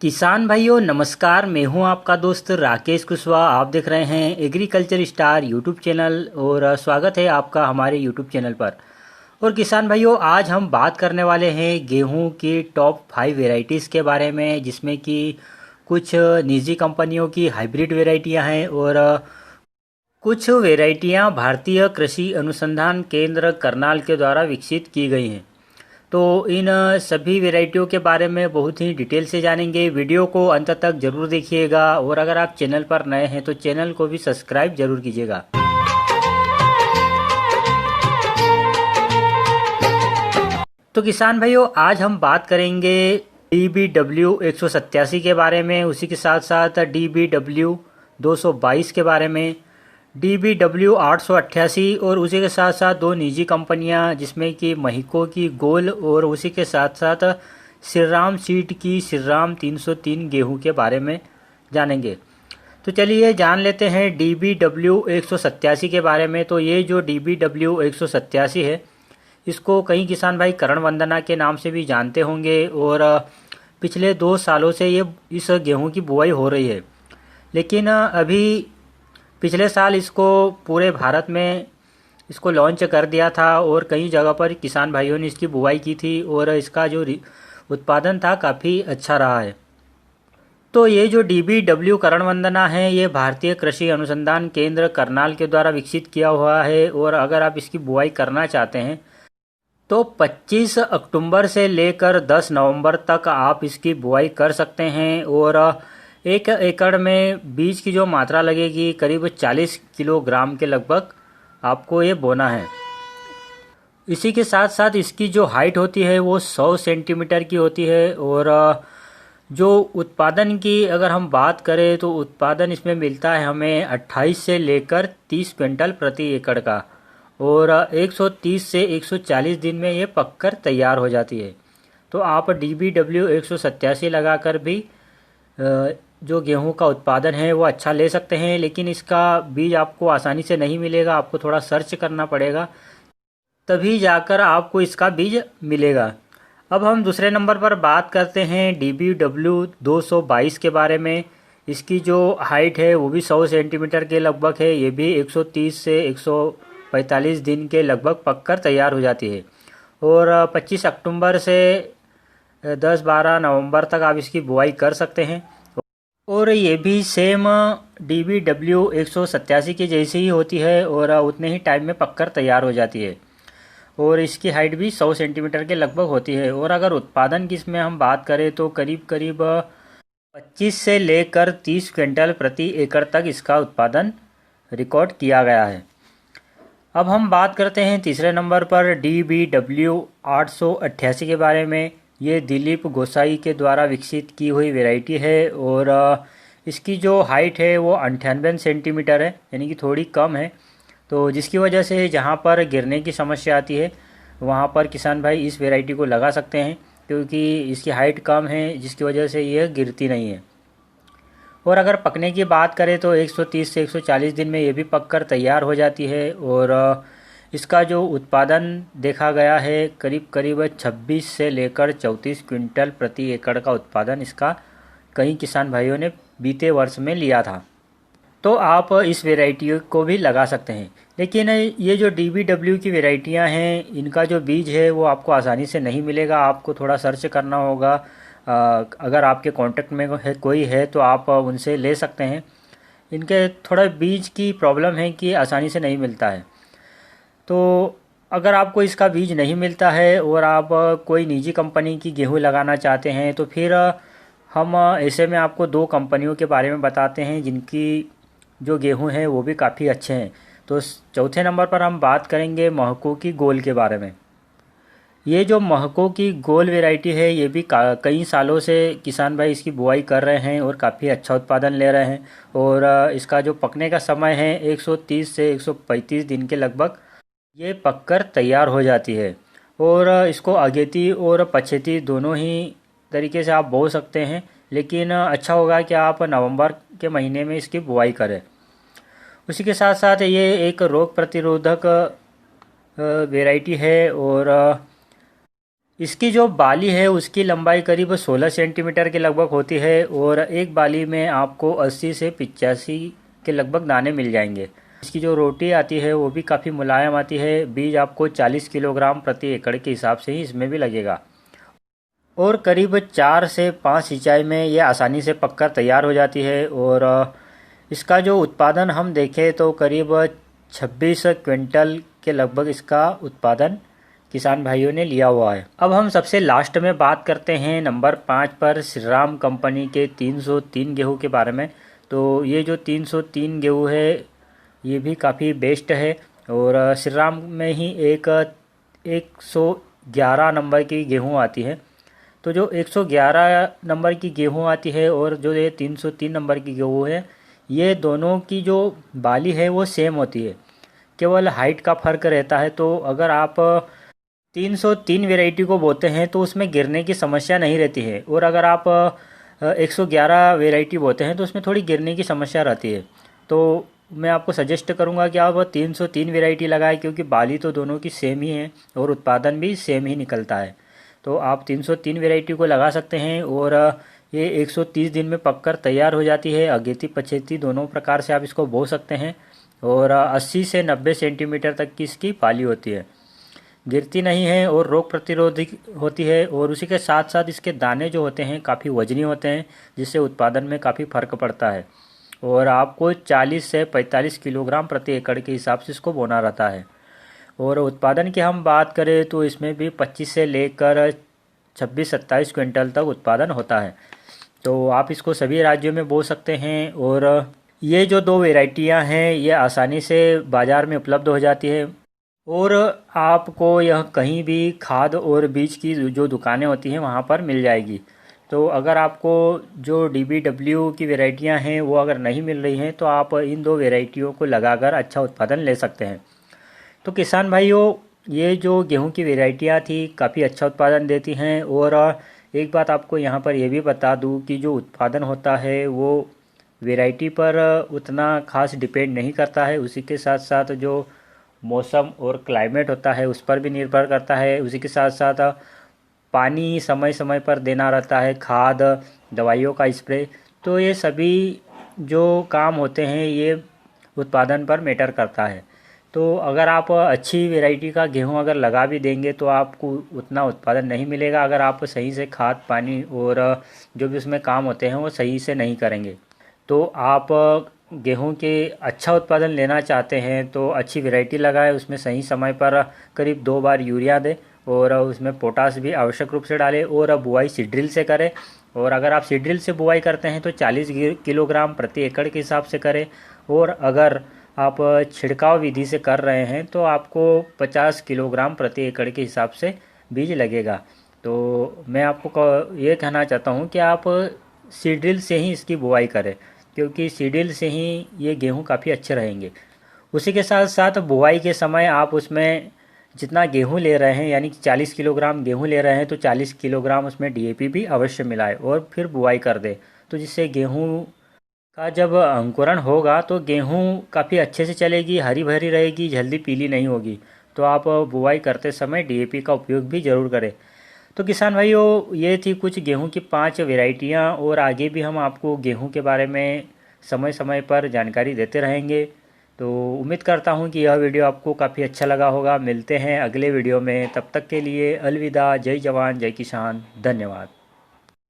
किसान भाइयों नमस्कार। मैं हूं आपका दोस्त राकेश कुशवाहा। आप देख रहे हैं एग्रीकल्चर स्टार यूट्यूब चैनल और स्वागत है आपका हमारे यूट्यूब चैनल पर। और किसान भाइयों आज हम बात करने वाले हैं गेहूं की टॉप 5 वेराइटीज़ के बारे में, जिसमें कि कुछ निजी कंपनियों की हाइब्रिड वेराइटियां हैं और कुछ वेराइटियां भारतीय कृषि अनुसंधान केंद्र करनाल के द्वारा विकसित की गई हैं। तो इन सभी वेराइटियों के बारे में बहुत ही डिटेल से जानेंगे। वीडियो को अंत तक जरूर देखिएगा और अगर आप चैनल पर नए हैं तो चैनल को भी सब्सक्राइब जरूर कीजिएगा। तो किसान भाइयों आज हम बात करेंगे DBW 187 के बारे में, उसी के साथ साथ DBW 222 के बारे में, DBW 888 और उसी के साथ साथ दो निजी कंपनियां जिसमें कि महिको की गोल और उसी के साथ साथ श्रीराम सीड की श्रीराम 303 गेहूं के बारे में जानेंगे। तो चलिए जान लेते हैं DBW 187 के बारे में। तो ये जो DBW 187 है इसको कई किसान भाई करण वंदना के नाम से भी जानते होंगे और पिछले 2 सालों से ये इस गेहूं की बुआई हो रही है। लेकिन अभी पिछले साल इसको पूरे भारत में इसको लॉन्च कर दिया था और कई जगह पर किसान भाइयों ने इसकी बुआई की थी और इसका जो उत्पादन था काफ़ी अच्छा रहा है। तो ये जो DBW करण वंदना है ये भारतीय कृषि अनुसंधान केंद्र करनाल के द्वारा विकसित किया हुआ है और अगर आप इसकी बुआई करना चाहते हैं तो 25 अक्टूबर से लेकर 10 नवंबर तक आप इसकी बुआई कर सकते हैं और 1 एकड़ में बीज की जो मात्रा लगेगी करीब 40 किलोग्राम के लगभग आपको ये बोना है। इसी के साथ साथ इसकी जो हाइट होती है वो 100 सेंटीमीटर की होती है और जो उत्पादन की अगर हम बात करें तो उत्पादन इसमें मिलता है हमें 28 से लेकर 30 क्विंटल प्रति एकड़ का और 130 से 140 दिन में ये पककर तैयार हो जाती है। तो आप DBW 187 लगाकर भी जो गेहूं का उत्पादन है वो अच्छा ले सकते हैं, लेकिन इसका बीज आपको आसानी से नहीं मिलेगा, आपको थोड़ा सर्च करना पड़ेगा तभी जाकर आपको इसका बीज मिलेगा। अब हम दूसरे नंबर पर बात करते हैं DBW 222 के बारे में। इसकी जो हाइट है वो भी 100 सेंटीमीटर के लगभग है। ये भी 130 से 145 दिन के लगभग पककर तैयार हो जाती है और 25 अक्टूबर से 10-12 नवंबर तक आप इसकी बुआई कर सकते हैं और ये भी सेम DBW 187 की जैसी ही होती है और उतने ही टाइम में पककर तैयार हो जाती है और इसकी हाइट भी 100 सेंटीमीटर के लगभग होती है। और अगर उत्पादन की इसमें हम बात करें तो करीब करीब 25 से लेकर 30 क्विंटल प्रति एकड़ तक इसका उत्पादन रिकॉर्ड किया गया है। अब हम बात करते हैं तीसरे नंबर पर DBW 888 के बारे में। ये दिलीप गोसाई के द्वारा विकसित की हुई वैरायटी है और इसकी जो हाइट है वो 98 सेंटीमीटर है, यानी कि थोड़ी कम है। तो जिसकी वजह से जहाँ पर गिरने की समस्या आती है वहाँ पर किसान भाई इस वैरायटी को लगा सकते हैं, क्योंकि इसकी हाइट कम है जिसकी वजह से ये गिरती नहीं है। और अगर पकने की बात करें तो 130 से 140 दिन में ये भी पककर तैयार हो जाती है और इसका जो उत्पादन देखा गया है करीब करीब 26 से लेकर 34 क्विंटल प्रति एकड़ का उत्पादन इसका कई किसान भाइयों ने बीते वर्ष में लिया था। तो आप इस वेराइटी को भी लगा सकते हैं। लेकिन ये जो DBW की वेराइटियां हैं इनका जो बीज है वो आपको आसानी से नहीं मिलेगा, आपको थोड़ा सर्च करना होगा। अगर आपके कांटेक्ट में कोई है तो आप उनसे ले सकते हैं। इनके थोड़ा बीज की प्रॉब्लम है कि आसानी से नहीं मिलता है। तो अगर आपको इसका बीज नहीं मिलता है और आप कोई निजी कंपनी की गेहूं लगाना चाहते हैं तो फिर हम ऐसे में आपको 2 कंपनियों के बारे में बताते हैं जिनकी जो गेहूं हैं वो भी काफ़ी अच्छे हैं। तो चौथे नंबर पर हम बात करेंगे महको की गोल के बारे में। ये जो महको की गोल वैरायटी है ये भी कई सालों से किसान भाई इसकी बुआई कर रहे हैं और काफ़ी अच्छा उत्पादन ले रहे हैं और इसका जो पकने का समय है 130 से 135 दिन के लगभग ये पककर तैयार हो जाती है और इसको अगेती और पछेती दोनों ही तरीके से आप बो सकते हैं, लेकिन अच्छा होगा कि आप नवंबर के महीने में इसकी बुआई करें। उसी के साथ साथ ये एक रोग प्रतिरोधक वैरायटी है और इसकी जो बाली है उसकी लंबाई करीब 16 सेंटीमीटर के लगभग होती है और एक बाली में आपको 80 से 85 के लगभग दाने मिल जाएंगे। इसकी जो रोटी आती है वो भी काफ़ी मुलायम आती है। बीज आपको 40 किलोग्राम प्रति एकड़ के हिसाब से ही इसमें भी लगेगा और करीब 4 से 5 सिंचाई में ये आसानी से पककर तैयार हो जाती है। और इसका जो उत्पादन हम देखें तो करीब 26 क्विंटल के लगभग इसका उत्पादन किसान भाइयों ने लिया हुआ है। अब हम सबसे लास्ट में बात करते हैं नंबर 5 पर श्रीराम कंपनी के 303 गेहूँ के बारे में। तो ये जो 303 गेहूँ है ये भी काफ़ी बेस्ट है और श्रीराम में ही एक 111 नंबर की गेहूँ आती है। तो जो 111 नंबर की गेहूँ आती है और जो ये 303 नंबर की गेहूँ है ये दोनों की जो बाली है वो सेम होती है, केवल हाइट का फ़र्क रहता है। तो अगर आप 303 वैरायटी को बोते हैं तो उसमें गिरने की समस्या नहीं रहती है और अगर आप 111 वैरायटी बोते हैं तो उसमें थोड़ी गिरने की समस्या रहती है। तो मैं आपको सजेस्ट करूंगा कि आप 303 वैरायटी लगाएं क्योंकि बाली तो दोनों की सेम ही है और उत्पादन भी सेम ही निकलता है। तो आप 303 वैरायटी को लगा सकते हैं और ये 130 दिन में पककर तैयार हो जाती है। अगेती पछेती दोनों प्रकार से आप इसको बो सकते हैं और 80 से 90 सेंटीमीटर तक की इसकी पाली होती है, गिरती नहीं है और रोग प्रतिरोधी होती है। और उसी के साथ साथ इसके दाने जो होते हैं काफ़ी वजनी होते हैं जिससे उत्पादन में काफ़ी फ़र्क पड़ता है और आपको 40 से 45 किलोग्राम प्रति एकड़ के हिसाब से इसको बोना रहता है। और उत्पादन की हम बात करें तो इसमें भी 25 से लेकर 26-27 क्विंटल तक उत्पादन होता है। तो आप इसको सभी राज्यों में बो सकते हैं और ये जो दो वेराइटियां हैं ये आसानी से बाज़ार में उपलब्ध हो जाती है और आपको यह कहीं भी खाद और बीज की जो दुकानें होती हैं वहाँ पर मिल जाएगी। तो अगर आपको जो DBW की वैरायटियाँ हैं वो अगर नहीं मिल रही हैं तो आप इन दो वैरायटियों को लगाकर अच्छा उत्पादन ले सकते हैं। तो किसान भाइयों ये जो गेहूं की वैरायटियाँ थी काफ़ी अच्छा उत्पादन देती हैं और एक बात आपको यहाँ पर यह भी बता दूँ कि जो उत्पादन होता है वो वैरायटी पर उतना खास डिपेंड नहीं करता है, उसी के साथ साथ जो मौसम और क्लाइमेट होता है उस पर भी निर्भर करता है। उसी के साथ साथ पानी समय समय पर देना रहता है, खाद दवाइयों का स्प्रे, तो ये सभी जो काम होते हैं ये उत्पादन पर मैटर करता है। तो अगर आप अच्छी वैरायटी का गेहूं अगर लगा भी देंगे तो आपको उतना उत्पादन नहीं मिलेगा अगर आप सही से खाद पानी और जो भी उसमें काम होते हैं वो सही से नहीं करेंगे। तो आप गेहूं के अच्छा उत्पादन लेना चाहते हैं तो अच्छी वैरायटी लगाएं, उसमें सही समय पर करीब 2 बार यूरिया दें और उसमें पोटास भी आवश्यक रूप से डालें और बुआई सीड ड्रिल से करें। और अगर आप सीड ड्रिल से बुआई करते हैं तो 40 किलोग्राम प्रति एकड़ के हिसाब से करें और अगर आप छिड़काव विधि से कर रहे हैं तो आपको 50 किलोग्राम प्रति एकड़ के हिसाब से बीज लगेगा। तो मैं आपको ये कहना चाहता हूँ कि आप सीड ड्रिल से ही इसकी बुआई करें क्योंकि सीड ड्रिल से ही ये गेहूँ काफ़ी अच्छे रहेंगे। उसी के साथ साथ बुआई के समय आप उसमें जितना गेहूँ ले रहे हैं यानी कि 40 किलोग्राम गेहूँ ले रहे हैं तो 40 किलोग्राम उसमें DAP भी अवश्य मिलाएं और फिर बुआई कर दें। तो जिससे गेहूँ का जब अंकुरण होगा तो गेहूँ काफ़ी अच्छे से चलेगी, हरी भरी रहेगी, जल्दी पीली नहीं होगी। तो आप बुआई करते समय DAP का उपयोग भी ज़रूर करें। तो किसान भाइयों ये थी कुछ गेहूं की 5 वैरायटियां और आगे भी हम आपको गेहूं के बारे में समय समय पर जानकारी देते रहेंगे। तो उम्मीद करता हूं कि यह वीडियो आपको काफ़ी अच्छा लगा होगा। मिलते हैं अगले वीडियो में, तब तक के लिए अलविदा। जय जवान जय किसान, धन्यवाद।